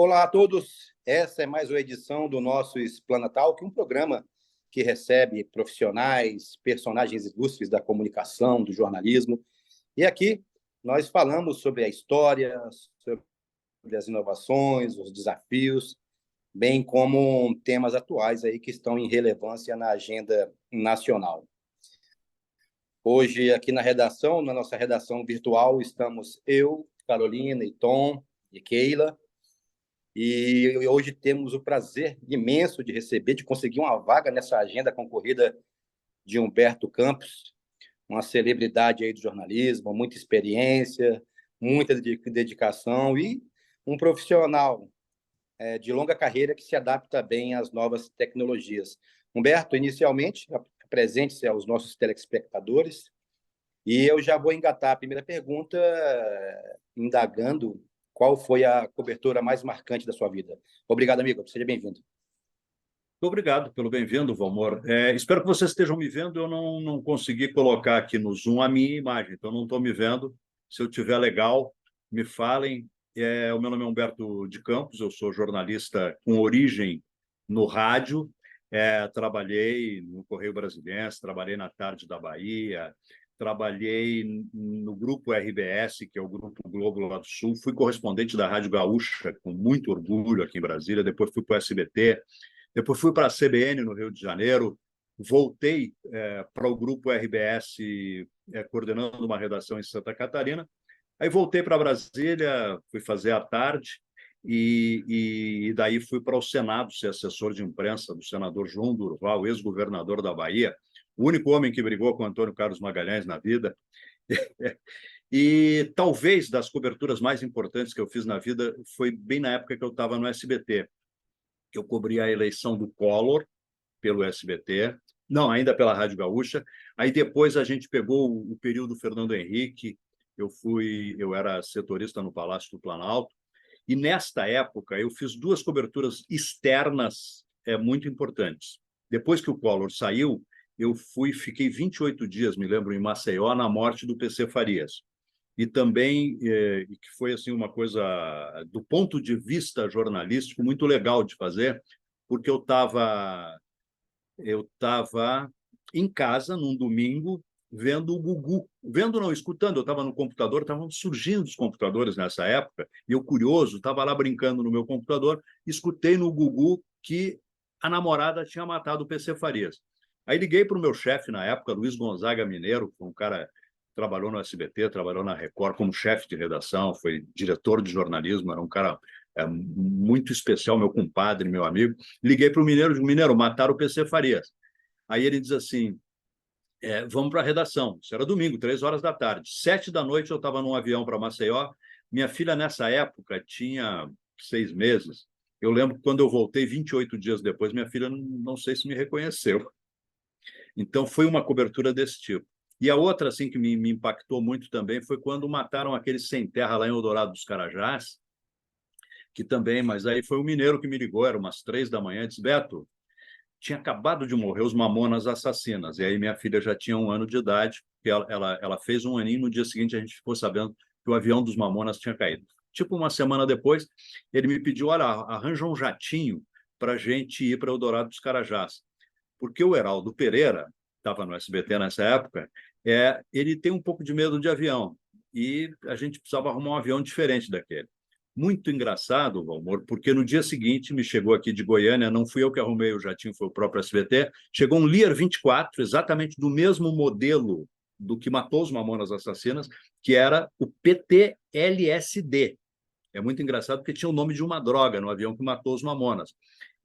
Olá a todos, essa é mais uma edição do nosso Explanatalk, um programa que recebe profissionais, personagens ilustres da comunicação, do jornalismo. E aqui nós falamos sobre a história, sobre as inovações, os desafios, bem como temas atuais aí que estão em relevância na agenda nacional. Hoje, aqui na redação, na nossa redação virtual, estamos eu, Carolina, e Tom e Keila. E hoje temos o prazer imenso de receber, de conseguir uma vaga nessa agenda concorrida de Humberto Campos, uma celebridade aí do jornalismo, muita experiência, muita dedicação e um profissional de longa carreira que se adapta bem às novas tecnologias. Humberto, inicialmente, apresente-se aos nossos telespectadores e eu já vou engatar a primeira pergunta, indagando qual foi a cobertura mais marcante da sua vida. Obrigado, amigo. Seja bem-vindo. Muito obrigado pelo bem-vindo, Valmor. Espero que vocês estejam me vendo. Eu não consegui colocar aqui no Zoom a minha imagem, então não estou me vendo. Se eu tiver legal, me falem. O meu nome é Humberto de Campos, eu sou jornalista com origem no rádio. Trabalhei no Correio Brasiliense, trabalhei na Tarde da Bahia, trabalhei no Grupo RBS, que é o Grupo Globo lá do Sul. Fui correspondente da Rádio Gaúcha, com muito orgulho aqui em Brasília. Depois fui para o SBT. Depois fui para a CBN, no Rio de Janeiro, voltei para o Grupo RBS, coordenando uma redação em Santa Catarina. Aí voltei para Brasília, fui fazer a tarde, e daí fui para o Senado ser assessor de imprensa do senador João Durval, ex-governador da Bahia, o único homem que brigou com Antônio Carlos Magalhães na vida. E talvez das coberturas mais importantes que eu fiz na vida foi bem na época que eu estava no SBT, que eu cobri a eleição do Collor pelo SBT, não, ainda pela Rádio Gaúcha. Aí depois a gente pegou o período Fernando Henrique, eu era setorista no Palácio do Planalto, e nesta época eu fiz duas coberturas externas muito importantes. Depois que o Collor saiu, fiquei 28 dias, me lembro, em Maceió, na morte do PC Farias. E também que foi assim uma coisa do ponto de vista jornalístico muito legal de fazer, porque eu estava em casa num domingo vendo o Gugu, vendo não, escutando, eu estava no computador, estavam surgindo os computadores nessa época, e eu curioso, estava lá brincando no meu computador, escutei no Gugu que a namorada tinha matado o PC Farias. Aí liguei para o meu chefe na época, Luiz Gonzaga Mineiro, um cara trabalhou no SBT, trabalhou na Record como chefe de redação, foi diretor de jornalismo, era um cara muito especial, meu compadre, meu amigo. Liguei para o Mineiro, digo, Mineiro, mataram o PC Farias. Aí ele diz assim, vamos para a redação. Isso era domingo, 3 horas da tarde. 7 da noite eu estava num avião para Maceió. Minha filha, nessa época, tinha 6 meses. Eu lembro que quando eu voltei, 28 dias depois, minha filha não sei se me reconheceu. Então, foi uma cobertura desse tipo. E a outra, assim, que me impactou muito também foi quando mataram aquele sem terra lá em Eldorado dos Carajás, que também, mas aí foi o mineiro que me ligou, era umas 3 da manhã, disse, Beto, tinha acabado de morrer os Mamonas Assassinas, e aí minha filha já tinha 1 ano de idade, porque ela fez 1 aninho, no dia seguinte a gente ficou sabendo que o avião dos Mamonas tinha caído. Tipo, uma semana depois, ele me pediu, olha, arranja um jatinho para a gente ir para Eldorado dos Carajás, porque o Heraldo Pereira, estava no SBT nessa época, ele tem um pouco de medo de avião, e a gente precisava arrumar um avião diferente daquele. Muito engraçado, Valmor, porque no dia seguinte me chegou aqui de Goiânia, não fui eu que arrumei o jatinho, foi o próprio SBT, chegou um Lear 24, exatamente do mesmo modelo do que matou os Mamonas Assassinas, que era o PT-LSD. É muito engraçado porque tinha o nome de uma droga no avião que matou os Mamonas.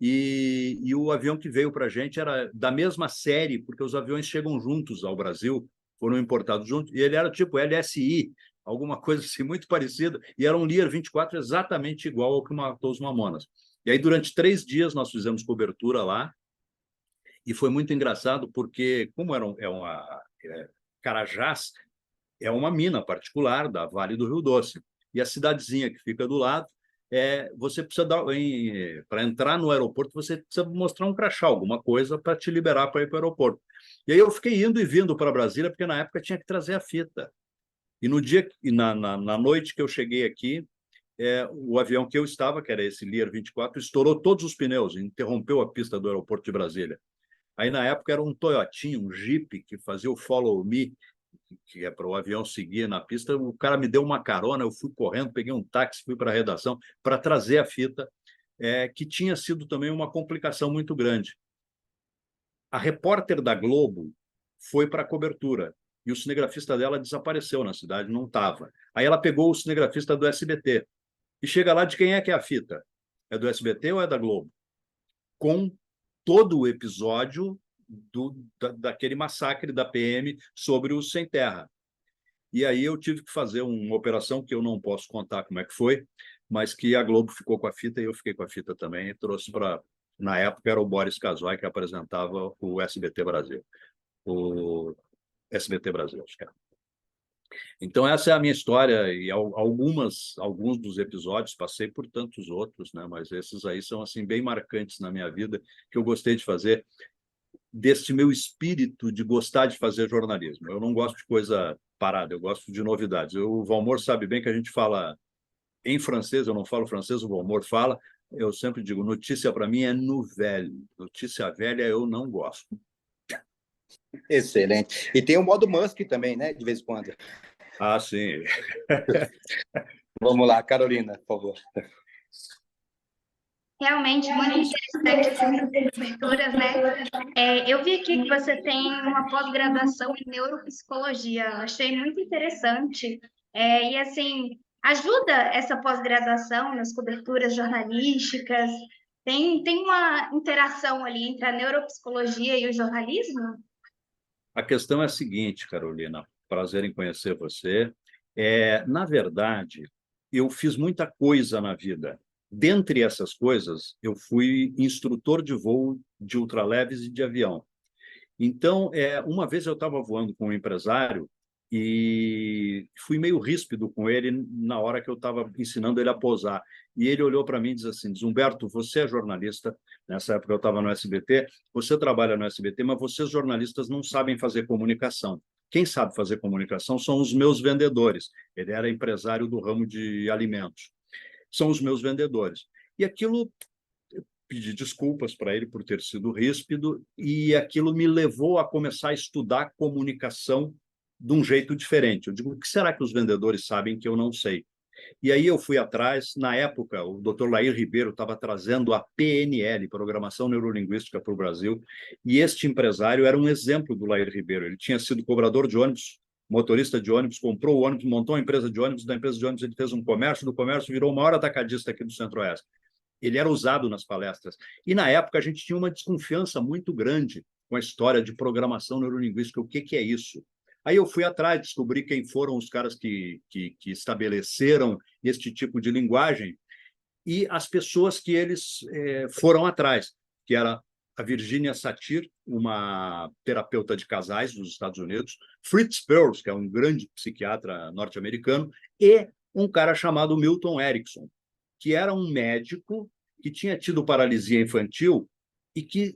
E o avião que veio para a gente era da mesma série, porque os aviões chegam juntos ao Brasil, foram importados juntos, e ele era tipo LSI, alguma coisa assim muito parecida, e era um Lear 24 exatamente igual ao que matou os Mamonas. E aí, durante 3 dias, nós fizemos cobertura lá, e foi muito engraçado, porque, como Carajás é uma mina particular da Vale do Rio Doce, e a cidadezinha que fica do lado, você precisa para entrar no aeroporto, você precisa mostrar um crachá, alguma coisa para te liberar para ir para o aeroporto. E aí eu fiquei indo e vindo para Brasília, porque na época tinha que trazer a fita. E no dia, na noite que eu cheguei aqui, o avião que eu estava, que era esse Lear 24, estourou todos os pneus, interrompeu a pista do aeroporto de Brasília. Aí, na época, era um Toyotinha, um Jeep, que fazia o Follow Me, que é para o avião seguir na pista. O cara me deu uma carona, eu fui correndo, peguei um táxi, fui para a redação para trazer a fita, que tinha sido também uma complicação muito grande. A repórter da Globo foi para a cobertura e o cinegrafista dela desapareceu na cidade, não estava. Aí ela pegou o cinegrafista do SBT e chega lá, de quem é que é a fita? É do SBT ou é da Globo? Com todo o episódio daquele massacre da PM sobre o Sem Terra. E aí eu tive que fazer uma operação que eu não posso contar como é que foi, mas que a Globo ficou com a fita e eu fiquei com a fita também e trouxe para... Na época era o Boris Casoy que apresentava o SBT Brasil. O SBT Brasil, acho que era. Então, essa é a minha história e alguns dos episódios, passei por tantos outros, né? Mas esses aí são assim bem marcantes na minha vida, que eu gostei de fazer, desse meu espírito de gostar de fazer jornalismo. Eu não gosto de coisa parada, eu gosto de novidades. O Valmor sabe bem que a gente fala em francês, eu não falo francês, o Valmor fala, eu sempre digo, notícia para mim é nouvelle, notícia velha eu não gosto. Excelente. E tem o modo Musk também, né? De vez em quando. Ah, sim. Vamos lá, Carolina, por favor. Realmente muito interessante essas coberturas, né? Eu vi aqui que você tem uma pós-graduação em neuropsicologia, achei muito interessante. E assim, ajuda essa pós-graduação nas coberturas jornalísticas? Tem uma interação ali entre a neuropsicologia e o jornalismo? A questão é a seguinte, Carolina, prazer em conhecer você. Na verdade, eu fiz muita coisa na vida. Dentre essas coisas, eu fui instrutor de voo de ultraleves e de avião. Então, uma vez eu estava voando com um empresário e fui meio ríspido com ele na hora que eu estava ensinando ele a pousar. E ele olhou para mim e disse assim, Humberto, você é jornalista, nessa época eu estava no SBT, você trabalha no SBT, mas vocês jornalistas não sabem fazer comunicação. Quem sabe fazer comunicação são os meus vendedores. Ele era empresário do ramo de alimentos. São os meus vendedores. E aquilo, pedi desculpas para ele por ter sido ríspido, e aquilo me levou a começar a estudar comunicação de um jeito diferente. Eu digo, o que será que os vendedores sabem que eu não sei? E aí eu fui atrás, na época, o Dr. Lair Ribeiro estava trazendo a PNL, Programação Neurolinguística, para o Brasil, e este empresário era um exemplo do Lair Ribeiro. Ele tinha sido cobrador de ônibus, motorista de ônibus, comprou o ônibus, montou uma empresa de ônibus, da empresa de ônibus ele fez um comércio, do comércio virou o maior atacadista aqui do Centro-Oeste. Ele era usado nas palestras. E, na época, a gente tinha uma desconfiança muito grande com a história de programação neurolinguística. O que é isso? Aí eu fui atrás, descobri quem foram os caras que estabeleceram este tipo de linguagem e as pessoas que eles foram atrás, que era a Virginia Satir, uma terapeuta de casais dos Estados Unidos, Fritz Perls, que é um grande psiquiatra norte-americano, e um cara chamado Milton Erickson, que era um médico que tinha tido paralisia infantil e que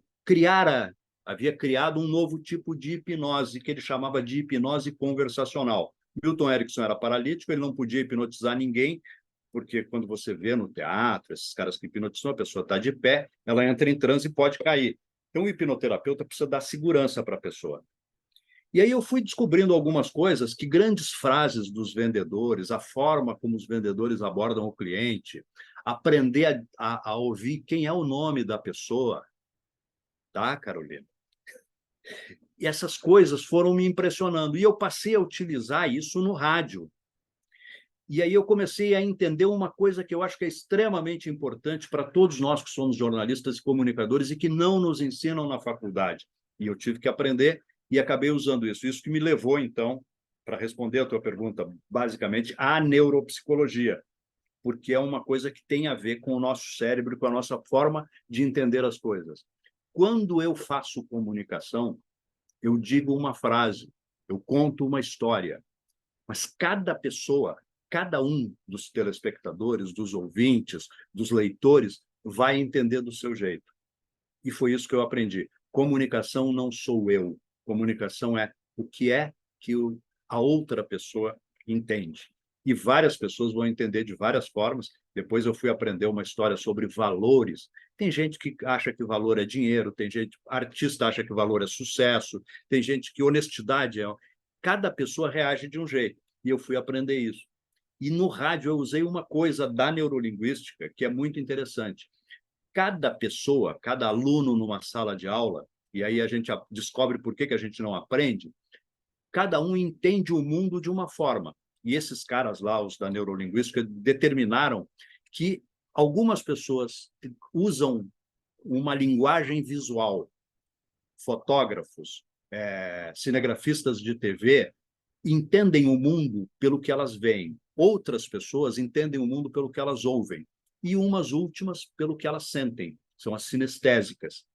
havia criado um novo tipo de hipnose, que ele chamava de hipnose conversacional. Milton Erickson era paralítico, ele não podia hipnotizar ninguém, porque quando você vê no teatro, esses caras que hipnotizam, a pessoa está de pé, ela entra em transe e pode cair. Então, o hipnoterapeuta precisa dar segurança para a pessoa. E aí eu fui descobrindo algumas coisas, que grandes frases dos vendedores, a forma como os vendedores abordam o cliente, aprender a ouvir quem é o nome da pessoa, tá, Carolina? E essas coisas foram me impressionando, e eu passei a utilizar isso no rádio. E aí eu comecei a entender uma coisa que eu acho que é extremamente importante para todos nós que somos jornalistas e comunicadores e que não nos ensinam na faculdade. E eu tive que aprender e acabei usando isso. Isso que me levou, então, para responder a tua pergunta, basicamente, à neuropsicologia, porque é uma coisa que tem a ver com o nosso cérebro, com a nossa forma de entender as coisas. Quando eu faço comunicação, eu digo uma frase, eu conto uma história, mas cada pessoa, cada um dos telespectadores, dos ouvintes, dos leitores, vai entender do seu jeito. E foi isso que eu aprendi. Comunicação não sou eu. Comunicação é o que a outra pessoa entende. e várias pessoas vão entender de várias formas. Depois eu fui aprender uma história sobre valores. Tem gente que acha que valor é dinheiro, tem gente, artista acha que valor é sucesso, tem gente que honestidade é... Cada pessoa reage de um jeito, e eu fui aprender isso. E no rádio eu usei uma coisa da neurolinguística que é muito interessante. Cada pessoa, cada aluno numa sala de aula, e aí a gente descobre por que a gente não aprende, cada um entende o mundo de uma forma. E esses caras lá, os da neurolinguística, determinaram que algumas pessoas usam uma linguagem visual. Fotógrafos, cinegrafistas de TV, entendem o mundo pelo que elas veem. Outras pessoas entendem o mundo pelo que elas ouvem. E umas últimas pelo que elas sentem. São as sinestésicas.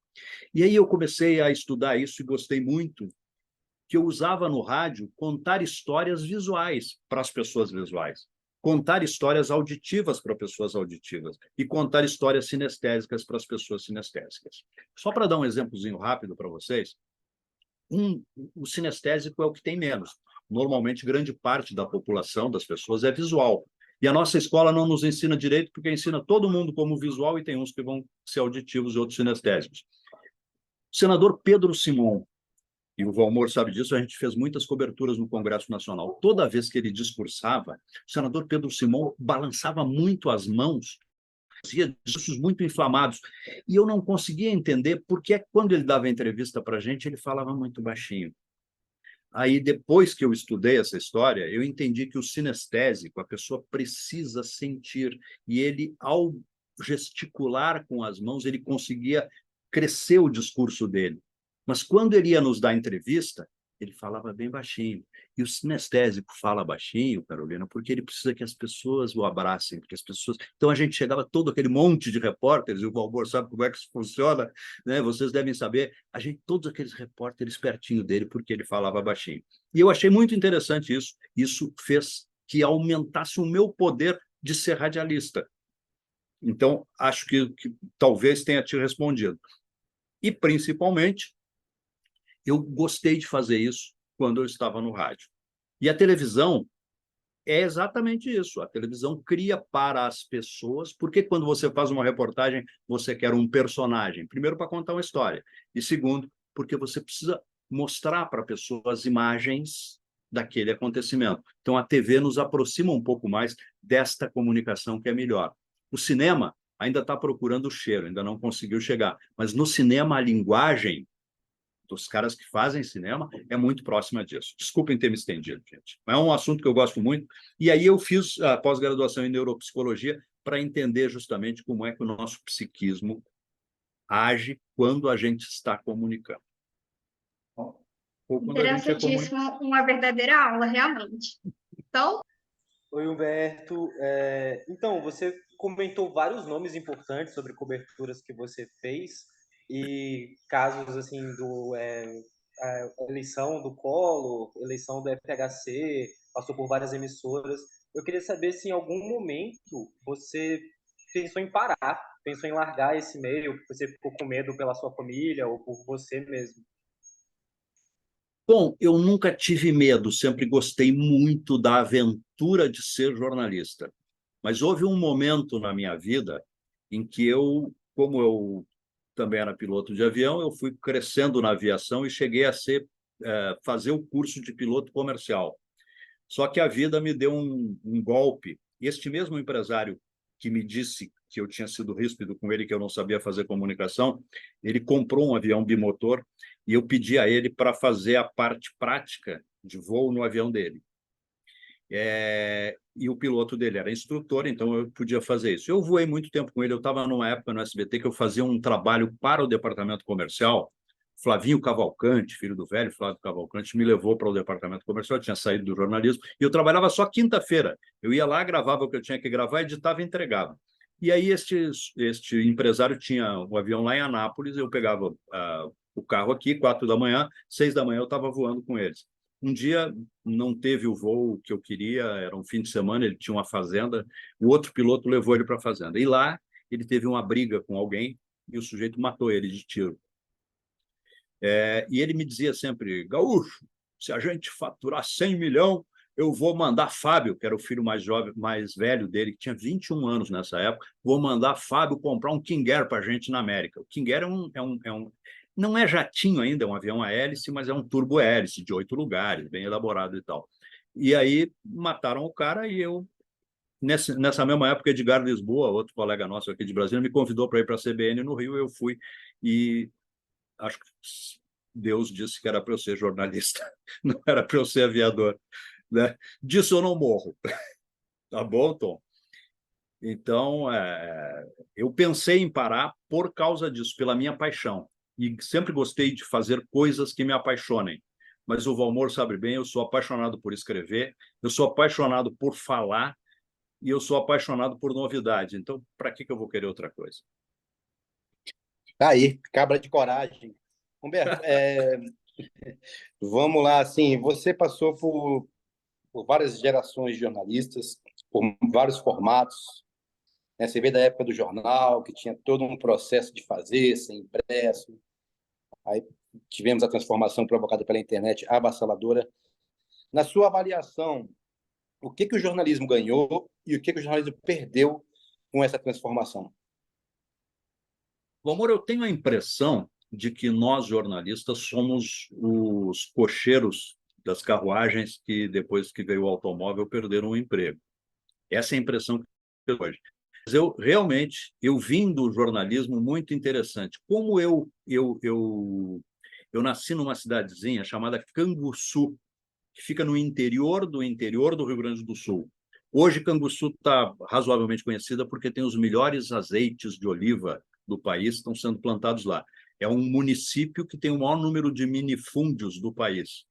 E aí eu comecei a estudar isso e gostei muito, que eu usava no rádio contar histórias visuais para as pessoas visuais, contar histórias auditivas para pessoas auditivas e contar histórias sinestésicas para as pessoas sinestésicas. Só para dar um exemplozinho rápido para vocês, o sinestésico é o que tem menos. Normalmente, grande parte da população, das pessoas, é visual. E a nossa escola não nos ensina direito, porque ensina todo mundo como visual e tem uns que vão ser auditivos e outros sinestésicos. O senador Pedro Simon, e o Valmor sabe disso, a gente fez muitas coberturas no Congresso Nacional. Toda vez que ele discursava, o senador Pedro Simon balançava muito as mãos, fazia discursos muito inflamados. E eu não conseguia entender por que, quando ele dava entrevista para a gente, ele falava muito baixinho. Aí, depois que eu estudei essa história, eu entendi que o sinestésico, a pessoa precisa sentir, e ele, ao gesticular com as mãos, ele conseguia crescer o discurso dele. Mas quando ele ia nos dar entrevista, ele falava bem baixinho. E o sinestésico fala baixinho, Carolina, porque ele precisa que as pessoas o abracem, porque as pessoas... Então a gente chegava todo aquele monte de repórteres, e o Valmor sabe como é que isso funciona, né? Vocês devem saber, a gente, todos aqueles repórteres pertinho dele, porque ele falava baixinho. E eu achei muito interessante isso. Isso fez que aumentasse o meu poder de ser radialista. Então, acho que talvez tenha te respondido. E, principalmente, eu gostei de fazer isso quando eu estava no rádio. E a televisão é exatamente isso. A televisão cria para as pessoas, porque quando você faz uma reportagem, você quer um personagem. Primeiro, para contar uma história. E segundo, porque você precisa mostrar para a pessoa as imagens daquele acontecimento. Então, a TV nos aproxima um pouco mais desta comunicação que é melhor. O cinema ainda está procurando o cheiro, ainda não conseguiu chegar. Mas no cinema, a linguagem dos caras que fazem cinema é muito próxima disso. Desculpem ter me estendido, gente. É um assunto que eu gosto muito. E aí eu fiz a pós-graduação em neuropsicologia para entender justamente como é que o nosso psiquismo age quando a gente está comunicando. Ou quando interessantíssimo, uma verdadeira aula, realmente. Então... Oi, Humberto. Então, você comentou vários nomes importantes sobre coberturas que você fez e casos assim a eleição do Collor, eleição do FHC, passou por várias emissoras. Eu queria saber se em algum momento você pensou em parar, pensou em largar esse meio, você ficou com medo pela sua família ou por você mesmo. Bom, eu nunca tive medo, sempre gostei muito da aventura de ser jornalista. Mas houve um momento na minha vida em que eu, como eu também era piloto de avião, eu fui crescendo na aviação e cheguei a fazer o curso de piloto comercial. Só que a vida me deu um golpe. Este mesmo empresário que me disse que eu tinha sido ríspido com ele, que eu não sabia fazer comunicação, ele comprou um avião bimotor e eu pedi a ele para fazer a parte prática de voo no avião dele. E o piloto dele era instrutor, então eu podia fazer isso. Eu voei muito tempo com ele, eu estava numa época no SBT que eu fazia um trabalho para o departamento comercial. Flavinho Cavalcante, filho do velho Flávio Cavalcante, me levou para o departamento comercial, eu tinha saído do jornalismo, e eu trabalhava só quinta-feira. Eu ia lá, gravava o que eu tinha que gravar, editava e entregava. E aí este empresário tinha um avião lá em Anápolis, eu pegava o carro aqui, 4 da manhã, 6 da manhã eu estava voando com eles. Um dia não teve o voo que eu queria, era um fim de semana, ele tinha uma fazenda, o outro piloto levou ele para a fazenda. E lá ele teve uma briga com alguém e o sujeito matou ele de tiro. E ele me dizia sempre, Gaúcho, se a gente faturar 100 milhões, eu vou mandar Fábio, que era o filho mais jovem, mais velho dele, que tinha 21 anos nessa época, vou mandar Fábio comprar um King Air para a gente na América. O King Air não é jatinho ainda, é um avião a hélice, mas é um turbo-hélice de 8 lugares, bem elaborado e tal. E aí mataram o cara e eu, nessa mesma época, Edgar Lisboa, outro colega nosso aqui de Brasília, me convidou para ir para a CBN no Rio, eu fui e acho que Deus disse que era para eu ser jornalista, não era para eu ser aviador. Né? Disso eu não morro. Tá bom, Tom? Então, eu pensei em parar por causa disso, pela minha paixão. E sempre gostei de fazer coisas que me apaixonem. Mas o Valmor sabe bem, eu sou apaixonado por escrever, eu sou apaixonado por falar e eu sou apaixonado por novidade. Então, para que eu vou querer outra coisa? Tá aí, cabra de coragem. Humberto, vamos lá, assim, você passou por várias gerações de jornalistas, por vários formatos, né? Você veio da época do jornal, que tinha todo um processo de fazer, ser impresso. Aí tivemos a transformação provocada pela internet avassaladora. Na sua avaliação, o que o jornalismo ganhou e o que o jornalismo perdeu com essa transformação? Valmor, eu tenho a impressão de que nós, jornalistas, somos os cocheiros das carruagens que, depois que veio o automóvel, perderam o emprego. Essa é a impressão que eu tenho hoje. Mas eu vim do jornalismo muito interessante. Como eu nasci numa cidadezinha chamada Canguçu, que fica no interior do Rio Grande do Sul. Hoje, Canguçu está razoavelmente conhecida porque tem os melhores azeites de oliva do país, estão sendo plantados lá. É um município que tem o maior número de minifúndios do país.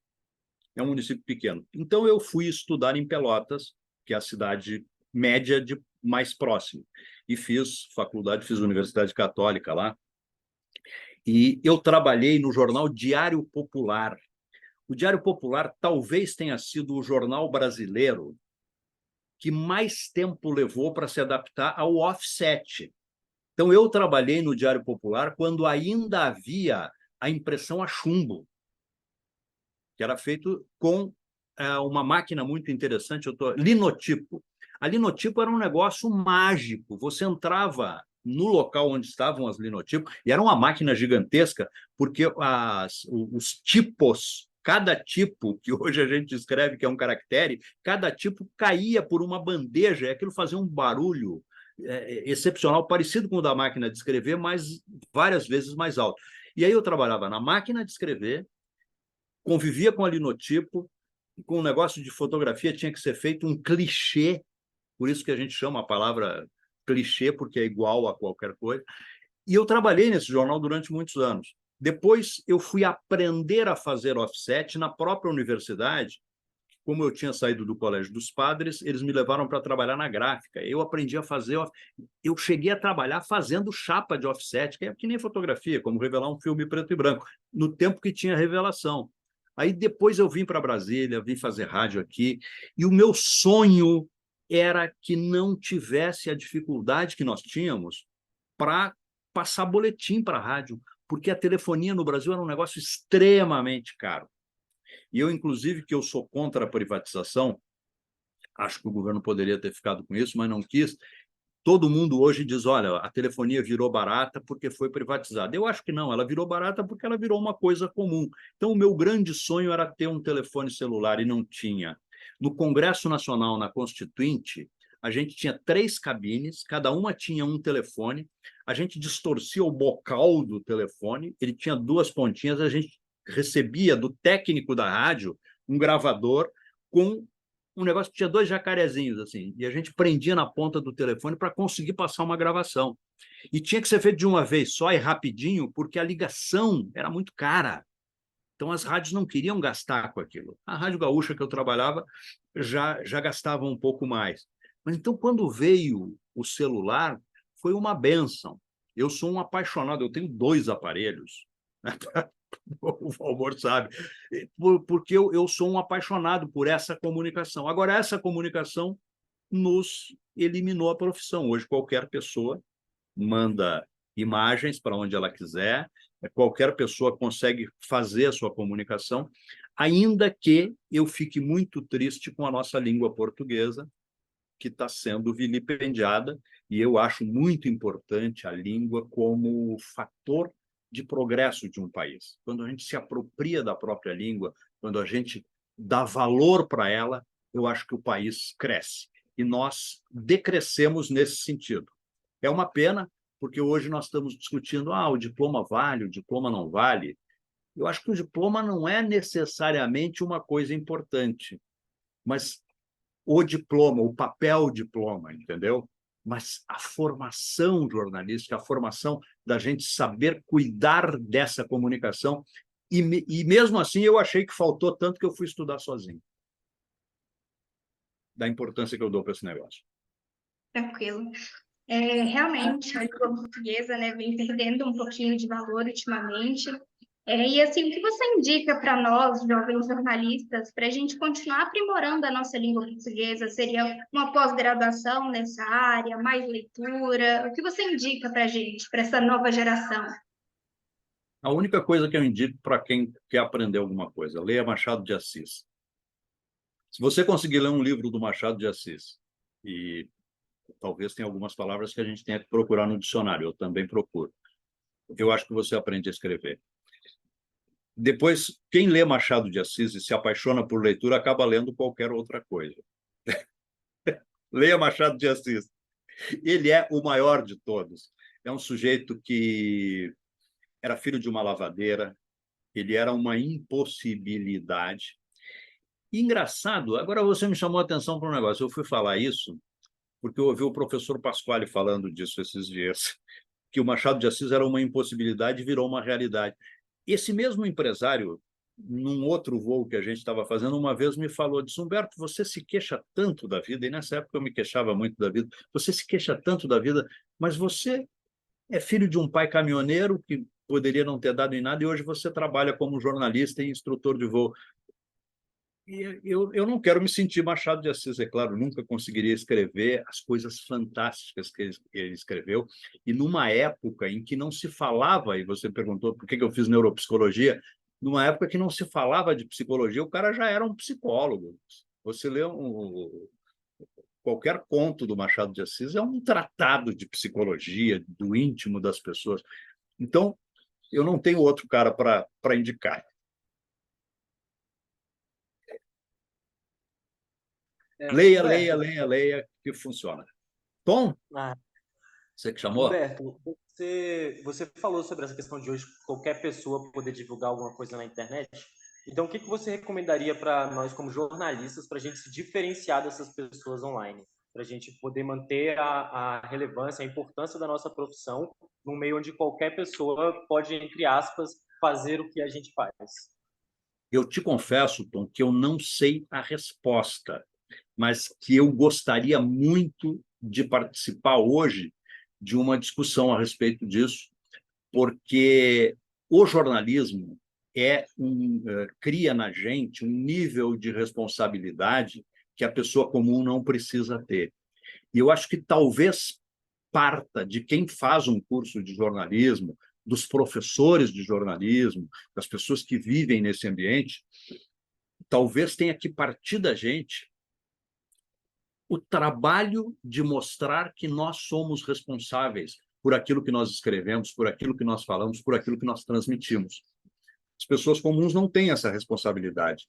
É um município pequeno. Então, eu fui estudar em Pelotas, que é a cidade média mais próxima. E fiz faculdade, fiz Universidade Católica lá. E eu trabalhei no jornal Diário Popular. O Diário Popular talvez tenha sido o jornal brasileiro que mais tempo levou para se adaptar ao offset. Então, eu trabalhei no Diário Popular quando ainda havia a impressão a chumbo, que era feito com uma máquina muito interessante, linotipo. A linotipo era um negócio mágico. Você entrava no local onde estavam as linotipos, e era uma máquina gigantesca, porque os tipos, cada tipo, que hoje a gente escreve que é um caractere, cada tipo caía por uma bandeja, e aquilo fazia um barulho excepcional, parecido com o da máquina de escrever, mas várias vezes mais alto. E aí eu trabalhava na máquina de escrever, convivia com a linotipo, com um negócio de fotografia tinha que ser feito um clichê, por isso que a gente chama a palavra clichê, porque é igual a qualquer coisa. E eu trabalhei nesse jornal durante muitos anos. Depois eu fui aprender a fazer offset na própria universidade. Como eu tinha saído do Colégio dos Padres, eles me levaram para trabalhar na gráfica. Eu aprendi a fazer... Eu cheguei a trabalhar fazendo chapa de offset, que é que nem fotografia, como revelar um filme preto e branco, no tempo que tinha revelação. Aí depois eu vim para Brasília, vim fazer rádio aqui, e o meu sonho era que não tivesse a dificuldade que nós tínhamos para passar boletim para a rádio, porque a telefonia no Brasil era um negócio extremamente caro. E eu, inclusive, que eu sou contra a privatização, acho que o governo poderia ter ficado com isso, mas não quis. Todo mundo hoje diz, olha, a telefonia virou barata porque foi privatizada. Eu acho que não, ela virou barata porque ela virou uma coisa comum. Então, o meu grande sonho era ter um telefone celular e não tinha. No Congresso Nacional, na Constituinte, a gente tinha 3 cabines, cada uma tinha um telefone, a gente distorcia o bocal do telefone, ele tinha 2 pontinhas, a gente recebia do técnico da rádio um gravador com um negócio que tinha 2 jacarezinhos, assim, e a gente prendia na ponta do telefone para conseguir passar uma gravação. E tinha que ser feito de uma vez só e rapidinho, porque a ligação era muito cara. Então, as rádios não queriam gastar com aquilo. A Rádio Gaúcha, que eu trabalhava, já gastava um pouco mais. Mas, então, quando veio o celular, foi uma benção. Eu sou um apaixonado, eu tenho 2 aparelhos, né? O Valmor sabe, porque eu sou um apaixonado por essa comunicação. Agora, essa comunicação nos eliminou a profissão. Hoje, qualquer pessoa manda imagens para onde ela quiser, qualquer pessoa consegue fazer a sua comunicação, ainda que eu fique muito triste com a nossa língua portuguesa, que está sendo vilipendiada, e eu acho muito importante a língua como fator de progresso de um país. Quando a gente se apropria da própria língua, quando a gente dá valor para ela, eu acho que o país cresce. E nós decrescemos nesse sentido. É uma pena, porque hoje nós estamos discutindo, o diploma vale, o diploma não vale. Eu acho que o diploma não é necessariamente uma coisa importante, mas o diploma, o papel diploma, entendeu? Mas a formação jornalística, a formação da gente saber cuidar dessa comunicação, e mesmo assim eu achei que faltou tanto que eu fui estudar sozinho. Da importância que eu dou para esse negócio. Tranquilo. Realmente, a língua portuguesa, né, vem perdendo um pouquinho de valor ultimamente. E assim, o que você indica para nós, jovens jornalistas, para a gente continuar aprimorando a nossa língua portuguesa? Seria uma pós-graduação nessa área, mais leitura? O que você indica para a gente, para essa nova geração? A única coisa que eu indico para quem quer aprender alguma coisa, leia Machado de Assis. Se você conseguir ler um livro do Machado de Assis, e talvez tenha algumas palavras que a gente tenha que procurar no dicionário, eu também procuro, eu acho que você aprende a escrever. Depois, quem lê Machado de Assis e se apaixona por leitura acaba lendo qualquer outra coisa. Leia Machado de Assis. Ele é o maior de todos. É um sujeito que era filho de uma lavadeira, ele era uma impossibilidade. E engraçado, agora você me chamou a atenção para um negócio. Eu fui falar isso porque eu ouvi o professor Pasquale falando disso esses dias, que o Machado de Assis era uma impossibilidade e virou uma realidade. Esse mesmo empresário, num outro voo que a gente estava fazendo, uma vez me falou, disse, Humberto, você se queixa tanto da vida, e nessa época eu me queixava muito da vida, você se queixa tanto da vida, mas você é filho de um pai caminhoneiro que poderia não ter dado em nada, e hoje você trabalha como jornalista e instrutor de voo. E eu não quero me sentir Machado de Assis, é claro, nunca conseguiria escrever as coisas fantásticas que ele escreveu, e numa época em que não se falava, e você perguntou por que eu fiz neuropsicologia, numa época que não se falava de psicologia, o cara já era um psicólogo. Você lê qualquer conto do Machado de Assis, é um tratado de psicologia, do íntimo das pessoas. Então, eu não tenho outro cara para indicar. Leia, que funciona. Tom, você que chamou? Humberto, você falou sobre essa questão de hoje qualquer pessoa poder divulgar alguma coisa na internet. Então, o que você recomendaria para nós, como jornalistas, para a gente se diferenciar dessas pessoas online? Para a gente poder manter a relevância, a importância da nossa profissão num meio onde qualquer pessoa pode, entre aspas, fazer o que a gente faz? Eu te confesso, Tom, que eu não sei a resposta, mas que eu gostaria muito de participar hoje de uma discussão a respeito disso, porque o jornalismo cria na gente um nível de responsabilidade que a pessoa comum não precisa ter. E eu acho que talvez parta de quem faz um curso de jornalismo, dos professores de jornalismo, das pessoas que vivem nesse ambiente, talvez tenha que partir da gente o trabalho de mostrar que nós somos responsáveis por aquilo que nós escrevemos, por aquilo que nós falamos, por aquilo que nós transmitimos. As pessoas comuns não têm essa responsabilidade.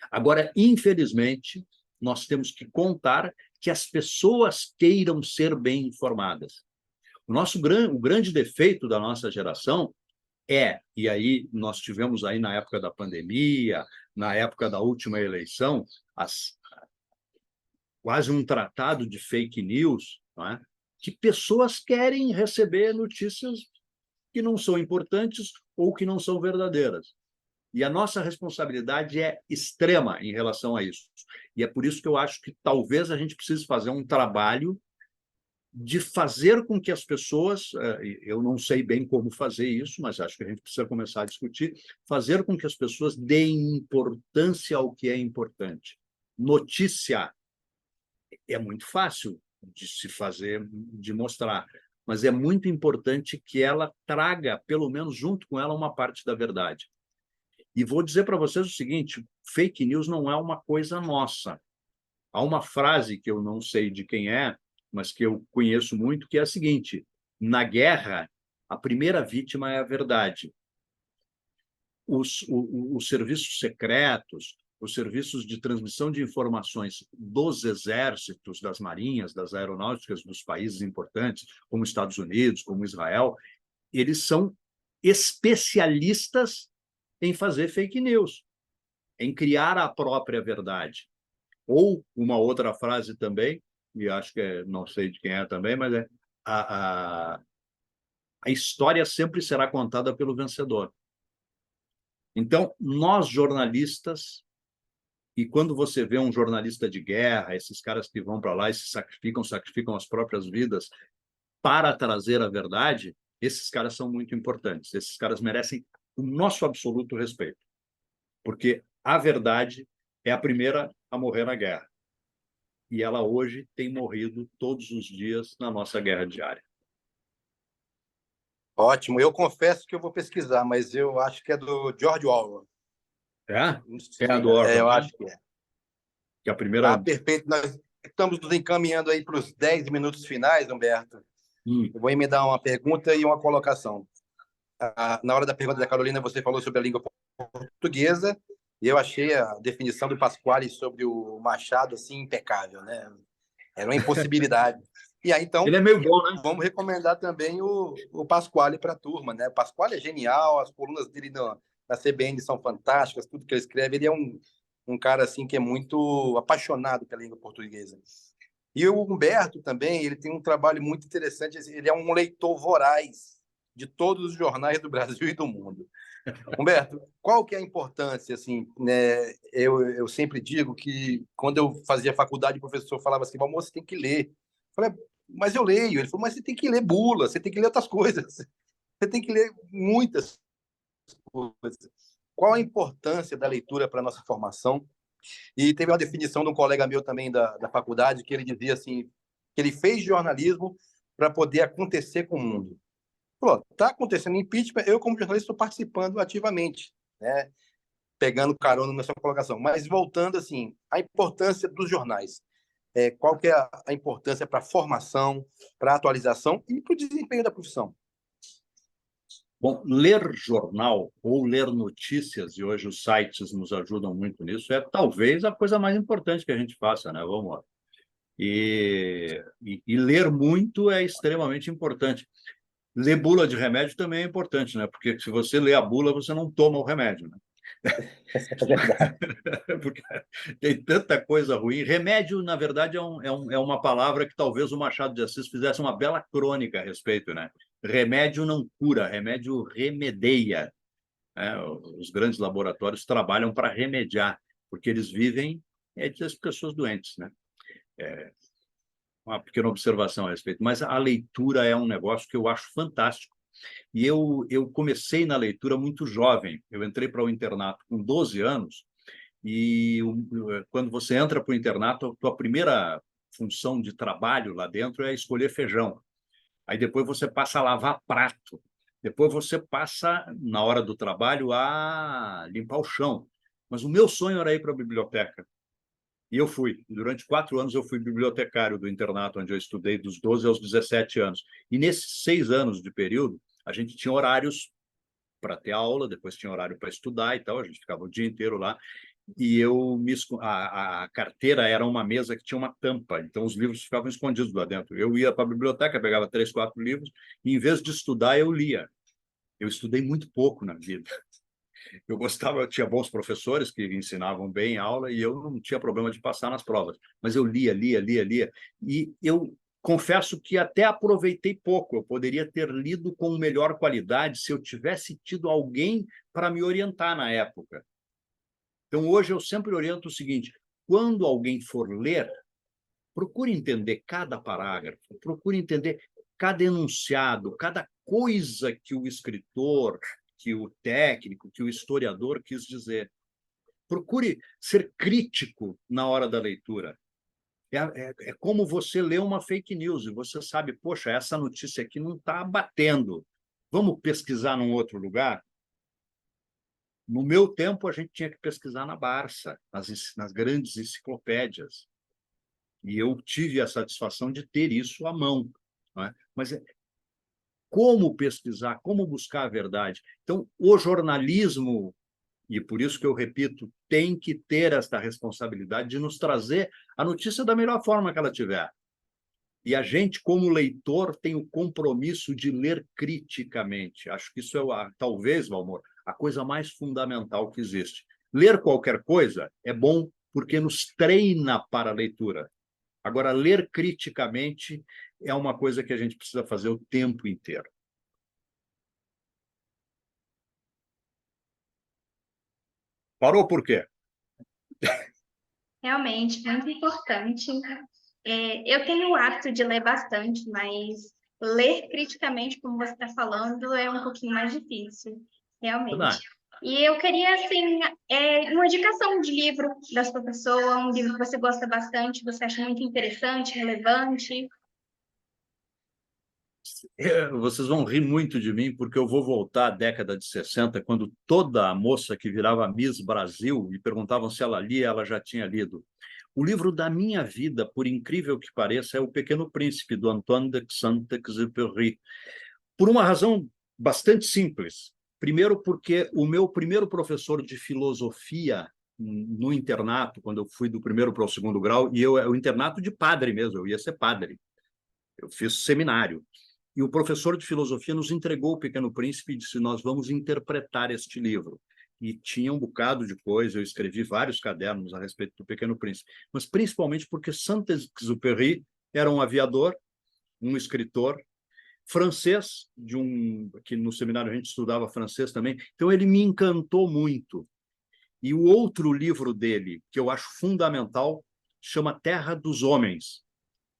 Agora, infelizmente, nós temos que contar que as pessoas queiram ser bem informadas. O grande defeito da nossa geração e aí nós tivemos aí na época da pandemia, na época da última eleição, quase um tratado de fake news, não é? Que pessoas querem receber notícias que não são importantes ou que não são verdadeiras. E a nossa responsabilidade é extrema em relação a isso. E é por isso que eu acho que talvez a gente precise fazer um trabalho de fazer com que as pessoas, eu não sei bem como fazer isso, mas acho que a gente precisa começar a discutir, fazer com que as pessoas deem importância ao que é importante. Notícia é muito fácil de se fazer, de mostrar. mas é muito importante que ela traga, pelo menos junto com ela, uma parte da verdade. E vou dizer para vocês o seguinte, fake news não é uma coisa nossa. Há uma frase que eu não sei de quem é, mas que eu conheço muito, que é a seguinte: na guerra, a primeira vítima é a verdade. Os serviços secretos, os serviços de transmissão de informações dos exércitos, das marinhas, das aeronáuticas dos países importantes, como Estados Unidos, como Israel, eles são especialistas em fazer fake news, em criar a própria verdade. Ou uma outra frase também, e acho que não sei de quem é também, mas é a história sempre será contada pelo vencedor. Então, nós jornalistas, e quando você vê um jornalista de guerra, esses caras que vão para lá e se sacrificam as próprias vidas para trazer a verdade, esses caras são muito importantes. Esses caras merecem o nosso absoluto respeito, porque a verdade é a primeira a morrer na guerra. E ela hoje tem morrido todos os dias na nossa guerra diária. Ótimo. Eu confesso que eu vou pesquisar, mas eu acho que é do George Orwell. É? Não É a sei, do Orwell, eu né? acho que é. Que a primeira... Tá perfeito. Nós estamos nos encaminhando aí para os 10 minutos finais, Humberto. Eu vou emendar uma pergunta e uma colocação. Na hora da pergunta da Carolina, você falou sobre a língua portuguesa, e eu achei a definição do Pasquale sobre o Machado assim impecável, né? Era uma impossibilidade. E aí, então, Ele é meio bom, né? vamos recomendar também o Pasquale para a turma, né? O Pasquale é genial, as colunas dele na CBN são fantásticas, tudo que ele escreve. Ele é um cara assim que é muito apaixonado pela língua portuguesa. E o Humberto também, ele tem um trabalho muito interessante, ele é um leitor voraz de todos os jornais do Brasil e do mundo. Humberto, qual que é a importância, assim, né? Eu sempre digo que quando eu fazia faculdade, o professor falava assim, moço, você tem que ler. Eu falei, mas eu leio. Ele falou, mas você tem que ler bula, você tem que ler outras coisas. Você tem que ler muitas coisas. Qual a importância da leitura para a nossa formação? E teve uma definição de um colega meu também da faculdade, que ele dizia assim, que ele fez jornalismo para poder acontecer com o mundo. Falou, está acontecendo impeachment, eu como jornalista estou participando ativamente, né? Pegando carona na sua colocação. Mas voltando assim, a importância dos jornais. Qual que é a importância para a formação, para a atualização e para o desempenho da profissão? Bom, ler jornal ou ler notícias, e hoje os sites nos ajudam muito nisso, é talvez a coisa mais importante que a gente faça, né? Vamos lá. E ler muito é extremamente importante. Ler bula de remédio também é importante, né? Porque se você lê a bula, você não toma o remédio, né? É verdade. Porque tem tanta coisa ruim. Remédio, na verdade, é uma palavra que talvez o Machado de Assis fizesse uma bela crônica a respeito, né? Remédio não cura, remédio remedeia, né? Os grandes laboratórios trabalham para remediar, porque eles vivem das pessoas doentes, né? Uma pequena observação a respeito. Mas a leitura é um negócio que eu acho fantástico. E eu comecei na leitura muito jovem. Eu entrei para o internato com 12 anos e quando você entra para o internato, a tua primeira função de trabalho lá dentro é escolher feijão. Aí depois você passa a lavar prato. Depois você passa, na hora do trabalho, a limpar o chão. Mas o meu sonho era ir para a biblioteca. E eu fui. Durante 4 anos eu fui bibliotecário do internato, onde eu estudei dos 12 aos 17 anos. E nesses 6 anos de período, a gente tinha horários para ter aula, depois tinha horário para estudar e tal, a gente ficava o dia inteiro lá. E a carteira era uma mesa que tinha uma tampa, então os livros ficavam escondidos lá dentro. Eu ia para a biblioteca, pegava 3, 4 livros, e em vez de estudar, eu lia. Eu estudei muito pouco na vida. Eu gostava, eu tinha bons professores que ensinavam bem a aula e eu não tinha problema de passar nas provas, mas eu lia. E eu confesso que até aproveitei pouco. Eu poderia ter lido com melhor qualidade se eu tivesse tido alguém para me orientar na época. Então, hoje eu sempre oriento o seguinte: quando alguém for ler, procure entender cada parágrafo, procure entender cada enunciado, cada coisa que o escritor, que o técnico, que o historiador quis dizer. Procure ser crítico na hora da leitura. É como você lê uma fake news e você sabe, poxa, essa notícia aqui não está batendo. Vamos pesquisar num outro lugar? No meu tempo, a gente tinha que pesquisar na Barça, nas grandes enciclopédias. E eu tive a satisfação de ter isso à mão. Não é? Mas como pesquisar, como buscar a verdade? Então, o jornalismo, e por isso que eu repito, tem que ter esta responsabilidade de nos trazer a notícia da melhor forma que ela tiver. E a gente, como leitor, tem o compromisso de ler criticamente. Acho que isso é, talvez, Valmor, a coisa mais fundamental que existe. Ler qualquer coisa é bom porque nos treina para a leitura. Agora, ler criticamente é uma coisa que a gente precisa fazer o tempo inteiro. Parou por quê? Realmente, muito importante. Eu tenho o hábito de ler bastante, mas ler criticamente, como você está falando, é um pouquinho mais difícil, realmente. Verdade. E eu queria, assim, uma indicação de livro da sua pessoa, um livro que você gosta bastante, você acha muito interessante, relevante. Vocês vão rir muito de mim, porque eu vou voltar à década de 60, quando toda moça que virava Miss Brasil e perguntavam se ela lia, ela já tinha lido. O livro da minha vida, por incrível que pareça, é O Pequeno Príncipe, do Antoine de Saint-Exupéry, por uma razão bastante simples. Primeiro, porque o meu primeiro professor de filosofia no internato, quando eu fui do primeiro para o segundo grau, e o internato de padre mesmo, eu ia ser padre. Eu fiz seminário. E o professor de filosofia nos entregou O Pequeno Príncipe e disse: nós vamos interpretar este livro. E tinha um bocado de coisa, eu escrevi vários cadernos a respeito do Pequeno Príncipe, mas principalmente porque Saint-Exupéry era um aviador, um escritor francês, que no seminário a gente estudava francês também, então ele me encantou muito. E o outro livro dele, que eu acho fundamental, chama Terra dos Homens,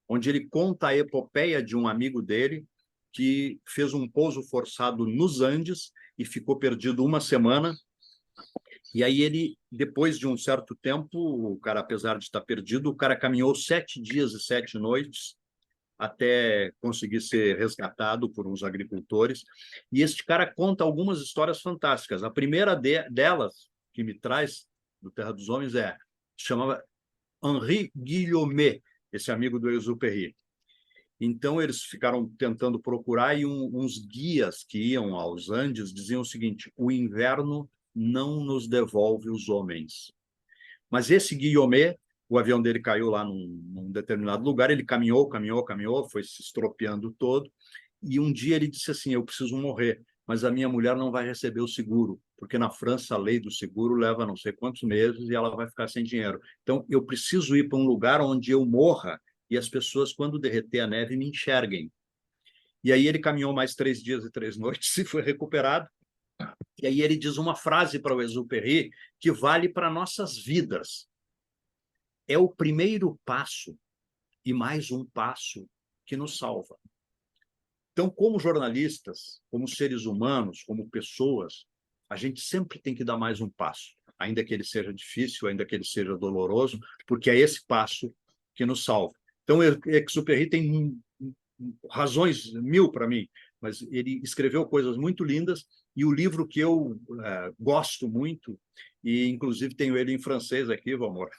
onde ele conta a epopeia de um amigo dele que fez um pouso forçado nos Andes e ficou perdido uma semana. E aí ele, depois de um certo tempo, o cara, apesar de estar perdido, o cara caminhou 7 dias e 7 noites até conseguir ser resgatado por uns agricultores. E este cara conta algumas histórias fantásticas. A primeira delas, que me traz do Terra dos Homens, chamava Henri Guillaumet, esse amigo do Exupéry. Então, eles ficaram tentando procurar e uns guias que iam aos Andes diziam o seguinte: o inverno não nos devolve os homens. Mas esse Guillaumet, o avião dele caiu lá num determinado lugar, ele caminhou, foi se estropiando todo, e um dia ele disse assim: eu preciso morrer, mas a minha mulher não vai receber o seguro, porque na França a lei do seguro leva não sei quantos meses e ela vai ficar sem dinheiro. Então, eu preciso ir para um lugar onde eu morra e as pessoas, quando derreter a neve, me enxerguem. E aí ele caminhou mais 3 dias e 3 noites e foi recuperado. E aí ele diz uma frase para o Exupéry que vale para nossas vidas. É o primeiro passo e mais um passo que nos salva. Então, como jornalistas, como seres humanos, como pessoas, a gente sempre tem que dar mais um passo, ainda que ele seja difícil, ainda que ele seja doloroso, porque é esse passo que nos salva. Então, Exupéry tem razões 1000 para mim, mas ele escreveu coisas muito lindas, e o livro que eu gosto muito, e inclusive tenho ele em francês aqui, Valmor,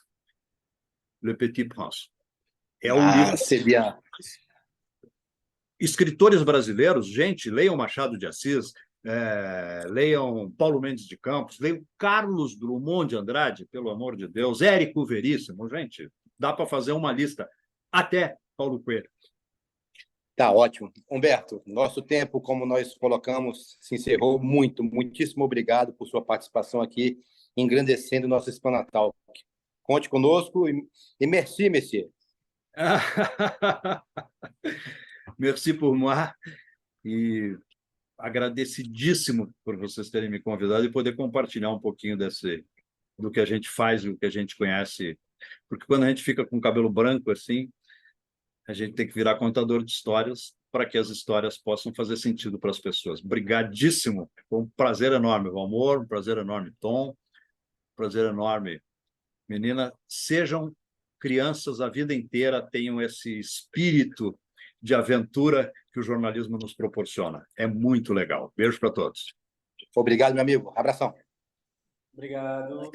Le Petit Prince. É um livro... Seria... Escritores brasileiros, gente, leiam Machado de Assis, leiam Paulo Mendes de Campos, leiam Carlos Drummond de Andrade, pelo amor de Deus, Érico Veríssimo, gente, dá para fazer uma lista, até Paulo Coelho. Tá ótimo. Humberto, nosso tempo, como nós colocamos, se encerrou. Muitíssimo obrigado por sua participação aqui, engrandecendo o nosso Hispanatalk. Conte conosco e merci, monsieur. Merci por moi, e agradecidíssimo por vocês terem me convidado e poder compartilhar um pouquinho do que a gente faz, do que a gente conhece, porque quando a gente fica com o cabelo branco assim, a gente tem que virar contador de histórias para que as histórias possam fazer sentido para as pessoas. Obrigadíssimo, foi um prazer enorme, Valmor, um prazer enorme, Tom, um prazer enorme, menina. Sejam crianças a vida inteira tenham esse espírito de aventura que o jornalismo nos proporciona. É muito legal. Beijo para todos. Obrigado, meu amigo. Abração. Obrigado.